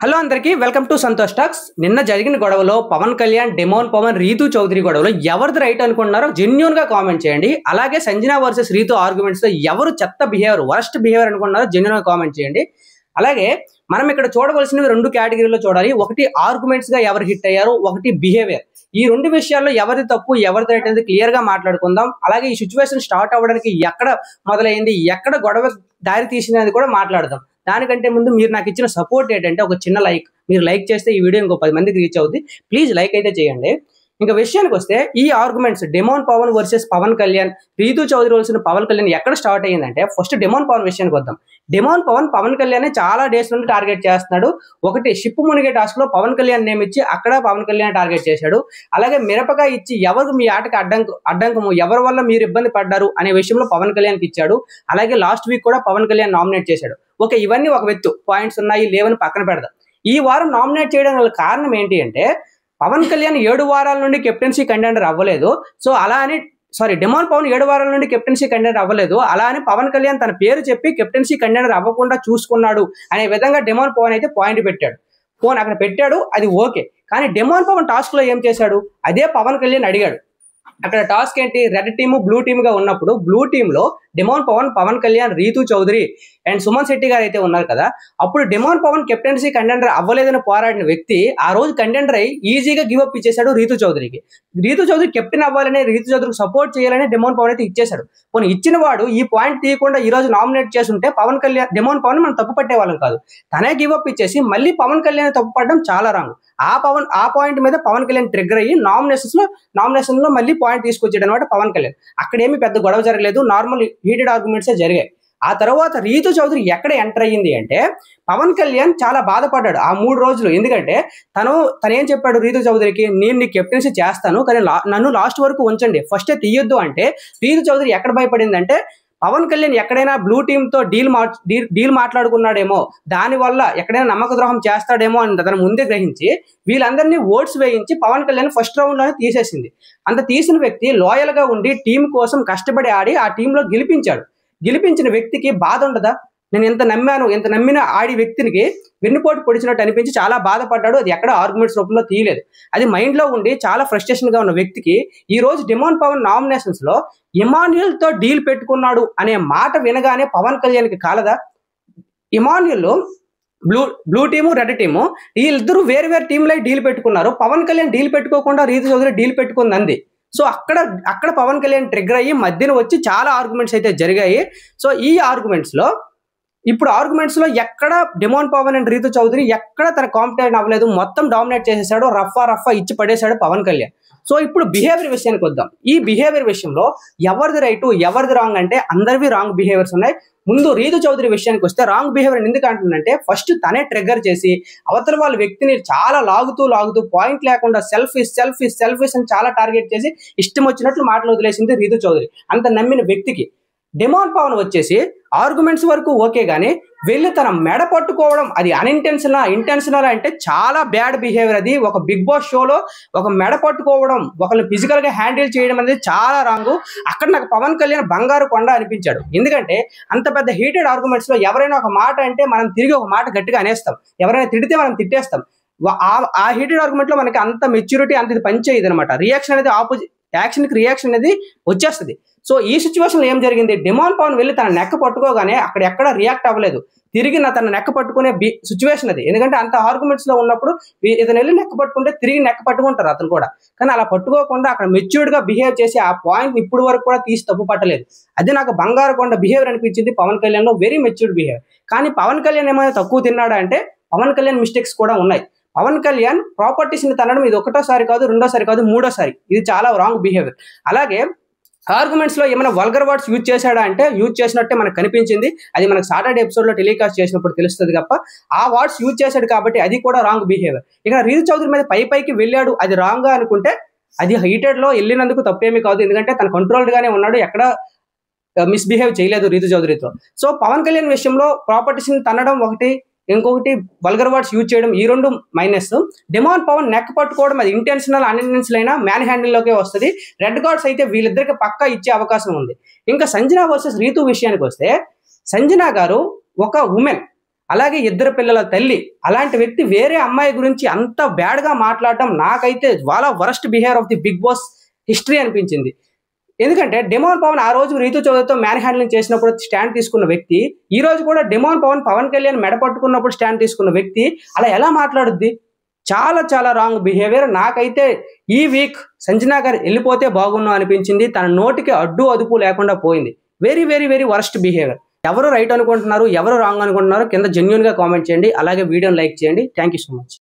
Hello అందరికీ welcome to Santosh talks. నిన్న జరిగిన గొడవలో పవన్ కళ్యాణ్, డెమోన్ పవన్, రీతూ చౌదరి గొడవలో ఎవరిది రైట్ అనుకుంటున్నారో జెన్యూన్ గా కామెంట్ చేయండి. అలాగే సంజనా వర్సెస్ రీతూ ఆర్గ్యుమెంట్స్ లో ఎవరు చెత్త బిహేవియర్, వర్స్ట్ బిహేవియర్ అనుకుంటున్నారో జెన్యూన్ గా కామెంట్ చేయండి. అలాగే మనం ఇక్కడ చూడవలసినవి రెండు కేటగిరీలో చూడాలి. ఒకటి ఆర్గ్యుమెంట్స్ గా ఎవరు హిట్ అయ్యారు, ఒకటి బిహేవియర్. ఈ రెండు విషయాల్లో ఎవరిది తప్పు ఎవరిది రైట్ అనేది క్లియర్ గా మాట్లాడుకుందాం. అలాగే ఈ సిచ్యువేషన్ స్టార్ట్ అవ్వడానికి ఎక్కడ మొదలైంది, ఎక్కడ గొడవ దారి తీసినది కూడా మాట్లాడదాం. దానికంటే ముందు మీరు నాకు ఇచ్చిన సపోర్ట్ ఏంటంటే ఒక చిన్న లైక్. మీరు లైక్ చేస్తే ఈ వీడియో ఇంకో 10 మందికి రీచ్ అవుతుంది. ప్లీజ్ లైక్ అయితే చేయండి. ఇంకా విషయానికి వస్తే ఈ arguments demon Pavan versus Pavan Kalyan, Rithu Chowdary versus Pavan Kalyan ఎక్కడ స్టార్ట్ అయ్యిందంటే ఫస్ట్ డెమోన్ పవన్ విషయానికి వద్దాం. డెమోన్ పవన్ కళ్యాణ్ చాలా డేస్ నుండి టార్గెట్ చేస్తున్నాడు. ఒకటి షిప్ మునిగే టాస్క్ లో పవన్ కళ్యాణ్ నేమ్ ఇచ్చి అక్కడ పవన్ కళ్యాణ్ టార్గెట్ చేశాడు. అలాగే మిరపకాయ ఇచ్చి ఎవరు మీ ఆటకి అడ్డంకము, ఎవరి వల్ల మీరు ఇబ్బంది పడ్డారు అనే విషయంలో పవన్ కళ్యాణ్కి ఇచ్చాడు. అలాగే లాస్ట్ వీక్ కూడా పవన్ కళ్యాణ్ నామినేట్ చేశాడు. ఓకే, ఇవన్నీ ఒక వ్యక్తి పాయింట్స్ ఉన్నాయి లేవని పక్కన పెడదాం. ఈ వారం నామినేట్ చేయడం వల్ల కారణం ఏంటి అంటే పవన్ కళ్యాణ్ 7 వారాల నుండి కెప్టెన్సీ కంటెండర్ అవ్వలేదు. సో అలా అని డెమోన్ పవన్ 7 వారాల నుండి కెప్టెన్సీ కంటెండర్ అవ్వలేదు. అలా అని పవన్ కళ్యాణ్ తన పేరు చెప్పి కెప్టెన్సీ కంటెండర్ అవ్వకుండా చూసుకున్నాడు అనే విధంగా డెమోన్ పవన్ అయితే పాయింట్ పెట్టాడు. ఫోన్ అక్కడ పెట్టాడు, అది ఓకే. కానీ డెమోన్ పవన్ టాస్క్ లో ఏం చేశాడు, అదే పవన్ కళ్యాణ్ అడిగాడు. అక్కడ టాస్క్ ఏంటి, రెడ్ టీమ్ బ్లూ టీమ్ గా ఉన్నప్పుడు బ్లూ టీమ్ లో డెమోన్ పవన్, పవన్ కళ్యాణ్, రీతూ చౌదరి అండ్ సుమన్ శెట్టి గారు అయితే ఉన్నారు కదా. అప్పుడు డెమోన్ పవన్ కెప్టెన్సీ కంటెండర్ అవ్వలేదని పోరాడిన వ్యక్తి ఆ రోజు కంటెండర్ అయి ఈజీగా గివ్ అప్ ఇచ్చేశాడు రీతూ చౌదరికి. రీతూ చౌదరి కెప్టెన్ అవ్వాలని, రీతూ చౌదరికి సపోర్ట్ చేయాలని డెమోన్ పవన్ అయితే ఇచ్చేశాడు. పోనీ ఇచ్చిన వాడు ఈ పాయింట్ తీయకుండా ఈ రోజు నామినేట్ చేస్తుంటే పవన్ కళ్యాణ్, డెమోన్ పవన్ మనం తప్పు పట్టే వాళ్ళం కాదు. తనే గివ్ అప్ ఇచ్చేసి మళ్ళీ పవన్ కళ్యాణ్ తప్పు పడడం చాలా రాంగ్. ఆ పాయింట్ మీద పవన్ కళ్యాణ్ ట్రిగ్గర్ అయ్యి నామినేషన్ లో మళ్ళీ పాయింట్ తీసుకొచ్చాడు అనమాట పవన్ కళ్యాణ్. అక్కడేమి పెద్ద గొడవ జరగలేదు, నార్మల్ హీటెడ్ ఆర్గ్యుమెంట్సే జరిగాయి. ఆ తర్వాత రీతూ చౌదరి ఎక్కడ ఎంటర్ అయ్యింది అంటే పవన్ కళ్యాణ్ చాలా బాధపడ్డాడు ఆ 3 రోజులు. ఎందుకంటే తనేం చెప్పాడు రీతూ చౌదరికి, నేను నీ కెప్టెన్సీ చేస్తాను కానీ నన్ను లాస్ట్ వరకు ఉంచండి, ఫస్టే తీయొద్దు అంటే రీతూ చౌదరి ఎక్కడ భయపడింది అంటే పవన్ కళ్యాణ్ ఎక్కడైనా బ్లూ టీమ్ తో డీల్ మాట్లాడుకున్నాడేమో, దానివల్ల ఎక్కడైనా నమ్మక ద్రోహం చేస్తాడేమో అని తన ముందే గ్రహించి వీళ్ళందరినీ ఓట్స్ వేయించి పవన్ కళ్యాణ్ ఫస్ట్ రౌండ్ లోనే తీసేసింది. అంత తీసిన వ్యక్తి లాయల్ గా ఉండి టీం కోసం కష్టపడి ఆడి ఆ టీంలో గెలిపించాడు. గెలిపించిన వ్యక్తికి బాధ ఉండదా, నేను ఎంత నమ్మిన ఆడి వ్యక్తికి వెన్నుపోటు పొడిచినట్టు అనిపించి చాలా బాధపడ్డాడు. అది ఎక్కడ ఆర్గ్యుమెంట్స్ రూపంలో తీయలేదు. అది మైండ్ లో ఉండి చాలా ఫ్రస్ట్రేషన్ గా ఉన్న వ్యక్తికి ఈ రోజు డెమోన్ పవన్ నామినేషన్స్ లో ఇమాన్యుయల్ తో డీల్ పెట్టుకున్నాడు అనే మాట వినగానే పవన్ కళ్యాణ్ కి కాలదా? Emmanuel blue team, red team వీళ్ళిద్దరూ వేరు టీంలో డీల్ పెట్టుకున్నారు. పవన్ కళ్యాణ్ డీల్ పెట్టుకోకుండా రీతూ చౌదరి డీల్ పెట్టుకుంది అంది. సో అక్కడ పవన్ కళ్యాణ్ ట్రిగ్గర్ అయ్యి మధ్యన వచ్చి చాలా ఆర్గ్యుమెంట్స్ అయితే జరిగాయి. సో ఈ ఆర్గ్యుమెంట్స్ లో ఎక్కడ డెమోన్ పవన్ అండ్ రీతూ చౌదరి ఎక్కడ తన కాంపిటేట్ అవ్వలేదు, మొత్తం డామినేట్ చేసేసాడు, రఫా ఇచ్చి పడేశాడు పవన్ కళ్యాణ్. సో ఇప్పుడు బిహేవియర్ విషయానికి వద్దాం. ఈ బిహేవియర్ విషయంలో ఎవరిది రైటు ఎవరిది రాంగ్ అంటే అందరివి రాంగ్ బిహేవియర్స్ ఉన్నాయి. ముందు రీతూ చౌదరి విషయానికి వస్తే రాంగ్ బిహేవియర్ ఎందుకు అంటుందంటే ఫస్ట్ తనే ట్రిగ్గర్ చేసి అవతల వాళ్ళ వ్యక్తిని చాలా లాగుతూ పాయింట్ లేకుండా సెల్ఫిష్ అని చాలా టార్గెట్ చేసి ఇష్టం వచ్చినట్లు మాటలు వదిలేసింది రీతూ చౌదరి. అంత నమ్మిన వ్యక్తికి డెమోన్ పవన్ వచ్చేసి ఆర్గ్యుమెంట్స్ వరకు ఓకే గానీ వెళ్ళి తన మెడ పట్టుకోవడం అది ఇంటెన్షనల్ అంటే చాలా బ్యాడ్ బిహేవియర్. అది ఒక బిగ్ బాస్ షోలో ఒక మెడ పట్టుకోవడం, ఒకరిని ఫిజికల్ గా హ్యాండిల్ చేయడం అనేది చాలా రాంగు. అక్కడ నాకు పవన్ కళ్యాణ్ బంగారు కొండ అనిపించాడు. ఎందుకంటే అంత పెద్ద హీటెడ్ ఆర్గ్యుమెంట్స్ లో ఎవరైనా ఒక మాట అంటే మనం తిరిగి ఒక మాట గట్టిగా అనేస్తాం, ఎవరైనా తిడితే మనం తిట్టేస్తాం. ఆ హీటెడ్ ఆర్గ్యుమెంట్ లో మనకి అంత మెచ్యూరిటీ అంత ఇది పనిచేయదు అనమాట. రియాక్షన్ అనేది యాక్షన్ కి రియాక్షన్ అనేది వచ్చేస్తుంది. సో ఈ సిచ్యువేషన్ లో ఏం జరిగింది, డెమోన్ పవన్ వెళ్ళి తన నెక్క పట్టుకోగానే అక్కడ ఎక్కడ రియాక్ట్ అవ్వలేదు, తిరిగి తన నెక్క పట్టుకునే సిచ్యువేషన్ అది. ఎందుకంటే అంత ఆర్గ్యుమెంట్స్ లో ఉన్నప్పుడు ఇతను వెళ్ళి నెక్క పట్టుకుంటే తిరిగి నెక్క పట్టుకుంటారు అతను కూడా. కానీ అలా పట్టుకోకుండా అక్కడ మెచ్యూర్డ్ గా బిహేవ్ చేసి ఆ పాయింట్ ఇప్పుడు వరకు కూడా తీసి తప్పు పట్టలేదు. అది నాకు బంగారు కొండ బిహేవియర్ అనిపించింది పవన్ కళ్యాణ్ లో, వెరీ మెచ్యూర్డ్ బిహేవియర్. కానీ పవన్ కళ్యాణ్ ఏమైనా తక్కువ తిన్నాడా అంటే పవన్ కళ్యాణ్ మిస్టేక్స్ కూడా ఉన్నాయి. పవన్ కళ్యాణ్ ప్రాపర్టీస్ ని తనడం ఇది ఒకటోసారి కాదు, రెండోసారి కాదు, మూడోసారి. ఇది చాలా రాంగ్ బిహేవియర్. అలాగే ఆర్గ్యుమెంట్స్ లో ఏమైనా వల్గర్ వర్డ్స్ యూజ్ చేశాడా అంటే యూజ్ చేసినట్టే మనకు కనిపించింది. అది మనకు సాటర్డే ఎపిసోడ్ లో టెలికాస్ట్ చేసినప్పుడు తెలుస్తుంది తప్ప ఆ వర్డ్స్ యూజ్ చేశాడు కాబట్టి అది కూడా రాంగ్ బిహేవియర్. ఇక రీతూ చౌదరి మీద పైకి వెళ్ళాడు, అది రాంగ్ గా అనుకుంటే అది హీటెడ్ లో వెళ్ళినందుకు తప్పేమీ కాదు. ఎందుకంటే తన కంట్రోల్డ్ గానే ఉన్నాడు, ఎక్కడ మిస్బిహేవ్ చేయలేదు రీతూ చౌదరితో. సో పవన్ కళ్యాణ్ విషయంలో ప్రాపర్టీస్ ని తనడం ఒకటి, ఇంకొకటి వల్గర్ వర్డ్స్ యూజ్ చేయడం, ఈ రెండు మైనస్. డెమోన్ పవన్ నెక్ పట్టుకోవడం అది ఇంటెన్షనల్ అన్ఇంటెన్షనల్ అయినా మ్యాన్ హ్యాండిల్ లోకే వస్తుంది. రెడ్ కార్డ్స్ అయితే వీళ్ళిద్దరికి పక్కా ఇచ్చే అవకాశం ఉంది. ఇంకా సంజనా వర్సెస్ రీతూ విషయానికి వస్తే సంజనా గారు ఒక ఉమెన్, అలాగే ఇద్దరు పిల్లల తల్లి, అలాంటి వ్యక్తి వేరే అమ్మాయి గురించి అంత బ్యాడ్ గా మాట్లాడడం నాకైతే చాలా worst behaviour of the Bigg Boss history అనిపించింది. ఎందుకంటే డెమోన్ పవన్ ఆ రోజు రీతు చౌదరితో మ్యాన్ హ్యాండ్లింగ్ చేసినప్పుడు స్టాండ్ తీసుకున్న వ్యక్తి, ఈ రోజు కూడా డెమోన్ పవన్ పవన్ కళ్యాణ్ మెడ పట్టుకున్నప్పుడు స్టాండ్ తీసుకున్న వ్యక్తి అలా ఎలా మాట్లాడుద్ది? చాలా చాలా రాంగ్ బిహేవియర్. నాకైతే ఈ వీక్ సంజనా గారు వెళ్ళిపోతే బాగున్నాం అనిపించింది. తన నోటికి అడ్డు అదుపు లేకుండా పోయింది. Very very very worst behaviour. ఎవరు రైట్ అనుకుంటున్నారు, ఎవరు రాంగ్ అనుకుంటున్నారు కింద జెన్యూన్ గా కామెంట్ చేయండి. అలాగే వీడియోని లైక్ చేయండి. Thank you so much.